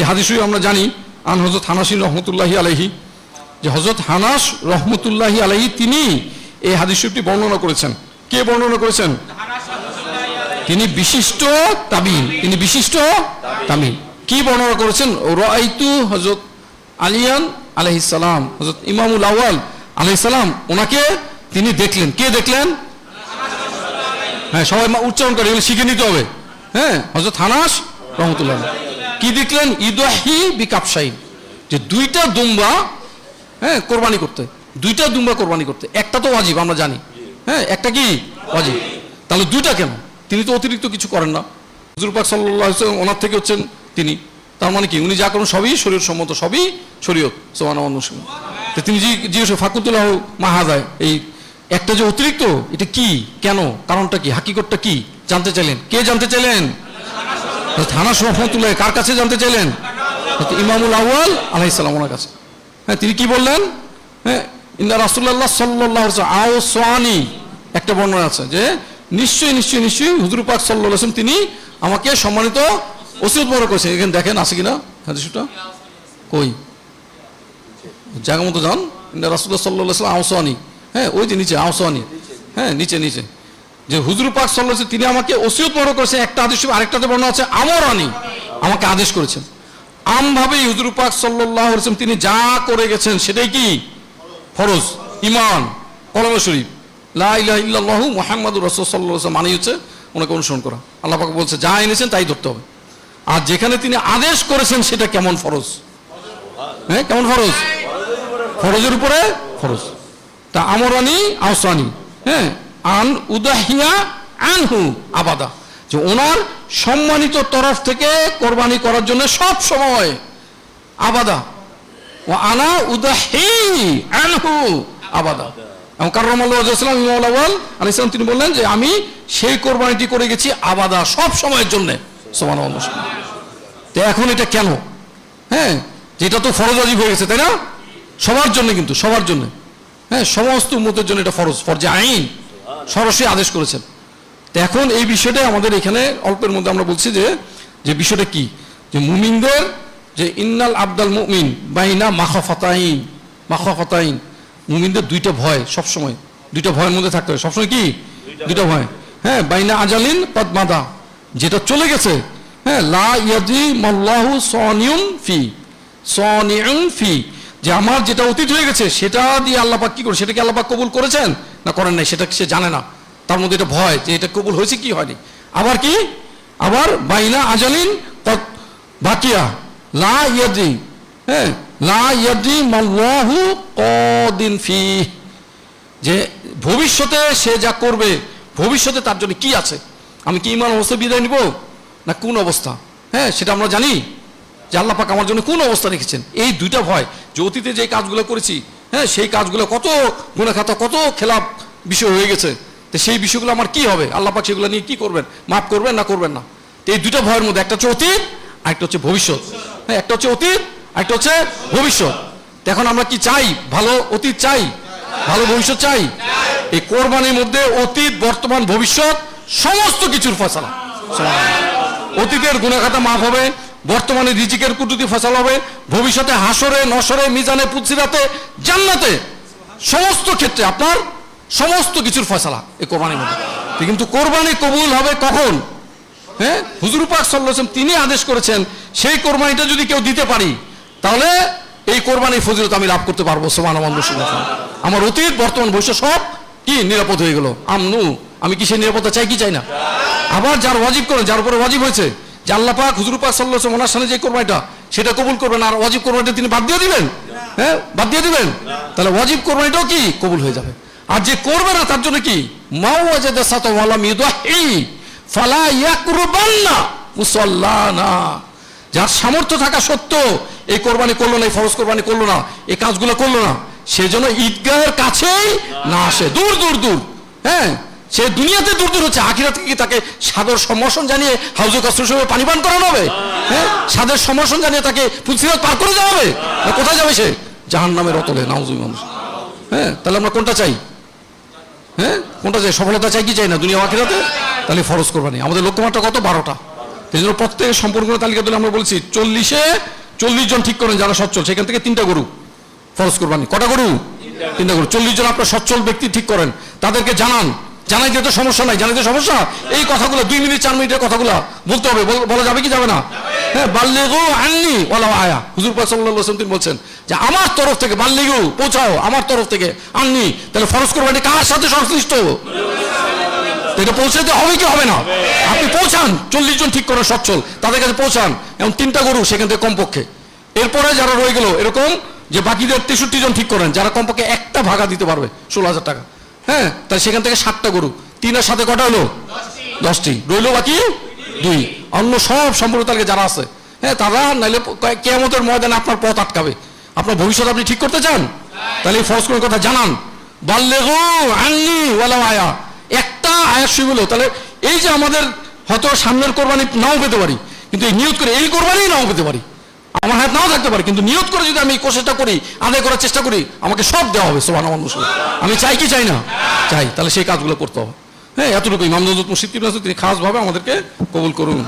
এই হাদিস আমরা জানি আন হযরত হানাসি রহমতুল্লাহি আলাইহি, যে হযরত হানাস রহমতুল্লাহি আলাইহি তিনি এই হাদিস শরীফটি বর্ণনা করেছেন। কে বর্ণনা করেছেন? তিনি বিশিষ্ট তাবিঈন, তিনি বিশিষ্ট তাবিঈন। কি বর্ণনা করেছেন? রাআইতু হযরত আলিয়ান আলাইহিস সালাম, হযরত ইমামুল আউয়াল আলাইহিস সালাম, ওনাকে তিনি দেখলেন। কে দেখলেন? হ্যাঁ, সবাই উচ্চারণ করে, এগুলো শিখে নিতে হবে। হ্যাঁ, হযরত হানাস রহমতুল্লাহ কি দেখলেন? ইদহি বিকাবশাইন, যে দুইটা দুম্বা, হ্যাঁ, কোরবানি করতে, দুইটা দুম্বা কোরবানি করতে। একটা তো ওয়াজিব আমরা জানি, হ্যাঁ, একটা কি ওয়াজিব, তাহলে দুইটা কেন? তিনি তো অতিরিক্ত কিছু করেন না। হুজুর পাক সাল্লাল্লাহু আলাইহি ওয়াসাল্লাম ওনার থেকে হচ্ছেন তিনি, তার মানে কি উনি যা করেন সবই শরীয়ত সম্মত, সবই শরীয়ত। সুবহানাল্লাহ। তো তিনি জিজ্ঞেস ফাকুতুল্লাহ মাহাদায়, এই একটা যে অতিরিক্ত, এটা কি, কেন, কারণটা কি, হাকিকতটা কি জানতে চাইলেন। কে জানতে চাইলেন? হানাস রহমতুল্লাহ। কার কাছে জানতে চাইলেন? ইমামুল আউয়াল আলাইহিস সালাম ওনার কাছে। হ্যাঁ, তিনি কি বললেন? হ্যাঁ, ইন্না রাসূলুল্লাহ সাল্লাল্লাহু আলাইহি ওয়াসাল্লাম আওসানি, একটা বর্ণনা আছে যে নিশ্চয়ই নিশ্চয়ই নিশ্চয়ই হুজুর পাক সাল্লাল্লাহু আলাইহি ওয়াসাল্লাম তিনি আমাকে সম্মানিত ওসিয়ত বড় করেছেন। এখানে দেখেন আছে কিনা হাদিসটা, কই জায়গা মতো যান। ইন্না রাসূলুল্লাহ সাল্লাল্লাহু আলাইহি ওয়াসাল্লাম আওসানি, হ্যাঁ, ওই যে নিচে আওসানি, হ্যাঁ, নিচে নিচে, যে হুজুর পাক সাল্লাল্লাহু আলাইহি ওয়াসাল্লাম তিনি আমাকে ওসিয়ত বড় করেছেন। একটা হাদিস, আরেকটাতে বর্ণনা আছে আমরানি, আমাকে আদেশ করেছেন। আমভাবেই হুজুর পাক সাল্লাল্লাহু আলাইহি ওয়াসাল্লাম তিনি যা করে গেছেন সেটাই কি ফরজ। ঈমান, কলমে শরীফ লা ইলাহা ইল্লাল্লাহু মুহাম্মাদুর রাসূলুল্লাহ সাল্লাল্লাহু আলাইহি ওয়াসাল্লাম, মানে হচ্ছে ওনাকে অনুসরণ করা। আল্লাহ পাক বলছে যা এনেছেন তাই ধরতে হবে। আর যেখানে তিনি আদেশ করেছেন সেটা কেমন ফরজ, হ্যাঁ, কেমন ফরজ, ফরজের উপরে ফরজ। তা আমরানি আওসানি, হ্যাঁ, আন উদাহিয়া আনহু আবাদা, যে ওনার সম্মানিত তরফ থেকে কোরবানি করার জন্য সব সময় আবাদা, ও আনা উদাহি আনহু আবাদা। এবং কাররামাল্লাহু ওয়াজহাহু ইমামুল আউয়াল আলাইহিস সালাম তিনি বললেন যে আমি সেই কোরবানিটি করে গেছি আবাদা, সব সময়ের জন্য। সুবহানাল্লাহ। তো এখন এটা কেন? হ্যাঁ, যেটা তো ফরজ ওয়াজিব হয়ে গেছে, তাই না? সবার জন্য, কিন্তু সবার জন্য, হ্যাঁ, সমস্ত উম্মতের জন্য এটা ফরজ, ফরজে আইন, সরাসরি আদেশ করেছেন। তো এখন এই বিষয়টা আমাদের এখানে অল্পের মধ্যে আমরা বলছি যে বিষয়টা কি, যে মুমিনদের যে ইন্নাল আবদাল মুমিন বাইনা মাখাফাতাইন, মাখাফাতাইন, মুমিনদের দুইটা ভয় সবসময়, দুইটা ভয়ের মধ্যে থাকতে হয় সবসময়। কি দুইটা ভয়? হ্যাঁ, বাইনা আজালিন কদমাদা, যেটা চলে গেছে, হ্যাঁ, লা ইয়াদি মাল্লাহু সানিউন ফি, সানিউন ফি, যে আমার যেটা অতীত হয়ে গেছে সেটা দিয়ে আল্লাহ পাক কি করে, সেটাকে আল্লাহ পাক কবুল করেছেন না করেন নাই, সেটা সে জানে না। তার মধ্যে এটা ভয় যে এটা কবুল হয়েছে কি হয়নি। আবার কি, আবার বাইনা আজালিন বাকিয়া লা ইয়াদি, হ্যাঁ, লা ইয়াদি মাল্লাহু কদিন ফি, যে ভবিষ্যতে সে যা করবে, ভবিষ্যতে তার জন্য কি আছে, আমি কি ইমান অবস্থা বিদায় নিব না কোন অবস্থা, হ্যাঁ, সেটা আমরা জানি যে আল্লাহ পাক আমার জন্য কোন অবস্থা রেখেছেন। এই দুইটা ভয়, যে অতীতে যে কাজগুলো করেছি, হ্যাঁ, সেই কাজগুলো কত গুনাহ খাতা, কত খেলাপ বিষয় হয়ে গেছে, তো সেই বিষয়গুলো আমার কি হবে, আল্লাহ পাক সেগুলো নিয়ে কি করবেন, মাফ করবেন না করবেন না। তো এই দুইটা ভয়ের মধ্যে একটা হচ্ছে অতীত, আরেকটা হচ্ছে ভবিষ্যৎ। হ্যাঁ, একটা হচ্ছে অতীত, আরেকটা হচ্ছে ভবিষ্যৎ। এখন আমরা কি চাই? ভালো অতীত চাই, ভালো ভবিষ্যৎ চাই। এই কোরবানির মধ্যে অতীত, বর্তমান, ভবিষ্যৎ সমস্ত কিছুর ফয়সালা। অতীতের গুনাহ খাতা মাফ হবে, বর্তমানে রিজিকের কুদরতি ফয়সালা হবে, ভবিষ্যতে হাসরে, নসরে, মিজানে, পুলসিরাতে, জান্নাতে, সমস্ত ক্ষেত্রে আপনার সমস্ত কিছুর ফয়সালা এই কোরবানির মধ্যে। কিন্তু কোরবানি কবুল হবে কখন? হ্যাঁ, হুজুর পাক সাল্লাল্লাহু আলাইহি ওয়াসাল্লাম তিনি আদেশ করেছেন সেই কোরবানিটা যদি কেউ দিতে পারি তাহলে এই কোরবানির ফজিলত আমি লাভ করতে পারবো। সুবহানাল্লাহ। আমার অতীত, বর্তমান, ভবিষ্যৎ সব কি নিরাপদ হয়ে গেল। আমনু, আমি কি সেই নিরাপত্তা চাই কি চাই না? আবার যার ওয়াজিব করেন, যার উপরে ওয়াজিব হয়েছে যে আল্লাহ পাক হুজুর পাক সাল্লাল্লাহু আলাইহি ওয়াসাল্লাম ওনার সামনে যে কোরবানিটা সেটা কবুল করবেন, আর ওয়াজিব কোরবানিটা তিনি বাদ দিয়ে দিবেন, হ্যাঁ, বাদ দিয়ে দিবেন, তাহলে ওয়াজিব কোরবানিটাও কি কবুল হয়ে যাবে। আর যে করবে না তার জন্য কি মা ওয়াজাদা সাতা ওয়ালা মিদহি ফালা ইয়াকরুবান্না মুসাল্লানা, যার সামর্থ্য থাকা সত্ত্বেও এই কোরবানি করলো না, এই ফরজ কোরবানি করলো না, এই কাজগুলো করলো না, সেজন্য ঈদগাহের কাছেই না আসে, দূর দূর দূর। হ্যাঁ, সে দুনিয়াতে দূর দূর হচ্ছে, আখিরাতে কি তাকে সাদর সম্ভাষণ জানিয়ে হাউজে কাসর পানি পান করানো হবে? হ্যাঁ, সাদের সম্ভাষণ জানিয়ে তাকে ফুলসিরাত পার করে যাওয়া হবে? কোথায় যাবে সে? জাহান্নামের অতলে, নাউজুবিল্লাহ। হ্যাঁ, তাহলে আমরা কোনটা চাই? হ্যাঁ, কোনটা চাই? সফলতা চাই কি চাই না দুনিয়া আখিরাতে? তাহলে ফরজ কোরবানি। আমাদের লক্ষ্যমাত্রা কত? 12টা। সেই জন্য প্রত্যেকের সম্পর্ক তালিকা তুলে আমরা বলছি 40 জন ঠিক করেন যারা সচ্ছল, সেখান থেকে 3টা গরু ফরজ কোরবানি। কটা গরু? 3টা গরু। 40 জন আপনার সচ্ছল ব্যক্তি ঠিক করেন, তাদেরকে জানাই দিতে সমস্যা নাই। জানাইতে সমস্যা, এই কথাগুলো 2 মিনিট 4 মিনিটের কথাগুলো বলতে হবে। বলা যাবে কি যাবে না? হ্যাঁ, বাল্লিগু আন্নি ওয়ালাউ আয়া। হুজুর পাক সাল্লাল্লাহু আলাইহি ওয়াসাল্লাম তিনি বলছেন যে আমার তরফ থেকে বাল্লিগু, পৌঁছাও আমার তরফ থেকে, আন্নি। তাহলে ফরজ কোরবানি কার সাথে সংশ্লিষ্ট? এটা পৌঁছাতে হবে কি হবে না? আপনি পৌঁছান, 40 জন ঠিক করেন সচ্ছল, তাদের কাছে পৌঁছান, এবং 3টা গরু সেখান থেকে কমপক্ষে। এরপরে যারা রয়ে গেল এরকম যে বাকিদের 63 জন ঠিক করেন যারা কমপক্ষে একটা ভাগা দিতে পারবে 16,000 টাকা। হ্যাঁ, তাহলে সেখান থেকে 7টা গরু, 3 সাথে কটা হলো? 10টি। রইল বাকি 2। অন্য সব সম্পূর্ণ তালিকা যারা আছে, হ্যাঁ, তারা নাইলে কিয়ামতের ময়দানে আপনার পথ আটকাবে। আপনার ভবিষ্যৎ আপনি ঠিক করতে চান, তাহলে এই ফরজ কোরবানির কথা জানান। বাল্লিগু আন্নি ওয়ালাউ আয়া, একটা আয়াত শুই বলো। তাহলে এই যে আমাদের হয়তো সামনের কোরবানি নাও পেতে পারি, কিন্তু এই নিয়ত করে এই কোরবানি নাও পেতে পারি, আমার হাত নাও থাকতে পারে, কিন্তু নিয়ত করে যদি আমি এই কোশিশটা করি, আদায় করার চেষ্টা করি, আমাকে সব দেওয়া হবে সুবহানাল্লাহ। আমি চাই কি চাই না? চাই। তাহলে সেই কাজগুলো করতে হবে। হ্যাঁ, এতটুকু ইমাম নজরুল মুর্শিদ তিনি খাসভাবে আমাদেরকে কবুল করুন।